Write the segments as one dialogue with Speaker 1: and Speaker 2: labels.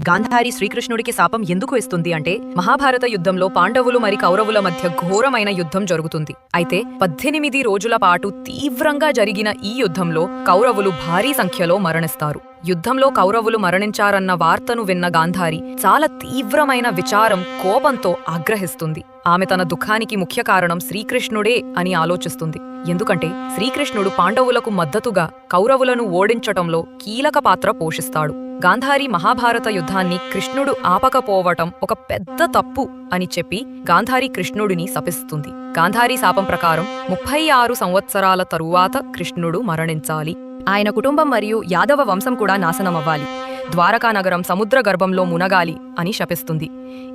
Speaker 1: గాంధారి శ్రీకృష్ణుడికి శాపం ఎందుకు ఇస్తుంది అంటే మహాభారత యుద్ధంలో పాండవులు మరి కౌరవుల మధ్య ఘోరమైన యుద్ధం జరుగుతుంది. అయితే 18 రోజుల పాటు తీవ్రంగా జరిగిన ఈ యుద్ధంలో కౌరవులు భారీ సంఖ్యలో మరణిస్తారు. యుద్ధంలో కౌరవులు మరణించారన్న వార్తను విన్న గాంధారి చాలా తీవ్రమైన విచారం, కోపంతో ఆగ్రహిస్తుంది. ఆమె తన దుఃఖానికి ముఖ్య కారణం శ్రీకృష్ణుడే అని ఆలోచిస్తుంది. ఎందుకంటే శ్రీకృష్ణుడు పాండవులకు మద్దతుగా కౌరవులను ఓడించటంలో కీలక పాత్ర పోషిస్తాడు. గాంధారి మహాభారత యుద్ధాన్ని కృష్ణుడు ఆపకపోవటం ఒక పెద్ద తప్పు అని చెప్పి గాంధారి కృష్ణుడిని శపిస్తుంది. గాంధారి శాపం ప్రకారం 36 సంవత్సరాల తరువాత కృష్ణుడు మరణించాలి. ఆయన కుటుంబం మరియు యాదవ వంశం కూడా నాశనమవ్వాలి. ద్వారకా నగరం సముద్ర గర్భంలో మునగాలి అని శపిస్తుంది.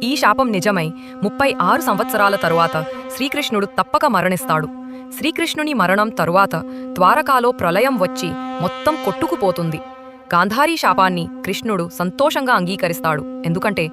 Speaker 1: ఈ శాపం నిజమై 36 సంవత్సరాల తరువాత శ్రీకృష్ణుడు తప్పక మరణిస్తాడు. శ్రీకృష్ణుని మరణం తరువాత ద్వారకాలో ప్రళయం వచ్చి మొత్తం కొట్టుకుపోతుంది. గాంధారీ శాపాన్ని కృష్ణుడు సంతోషంగా అంగీకరిస్తాడు. ఎందుకంటే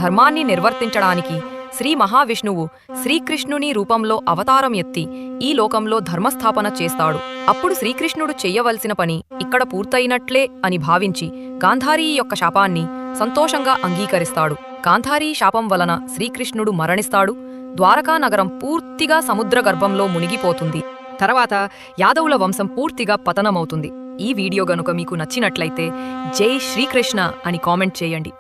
Speaker 1: ధర్మాన్ని నిర్వర్తించడానికి శ్రీ మహావిష్ణువు శ్రీకృష్ణుని రూపంలో అవతారం ఎత్తి ఈ లోకంలో ధర్మస్థాపన చేస్తాడు. అప్పుడు శ్రీకృష్ణుడు చెయ్యవలసిన పని ఇక్కడ పూర్తయినట్లే అని భావించి గాంధారీ యొక్క శాపాన్ని సంతోషంగా అంగీకరిస్తాడు. గాంధారీ శాపం వలన శ్రీకృష్ణుడు మరణిస్తాడు. ద్వారకా నగరం పూర్తిగా సముద్ర గర్భంలో మునిగిపోతుంది. తర్వాత యాదవుల వంశం పూర్తిగా పతనమవుతుంది. ఈ వీడియో గనుక మీకు నచ్చినట్లయితే జై శ్రీకృష్ణ అని కామెంట్ చేయండి.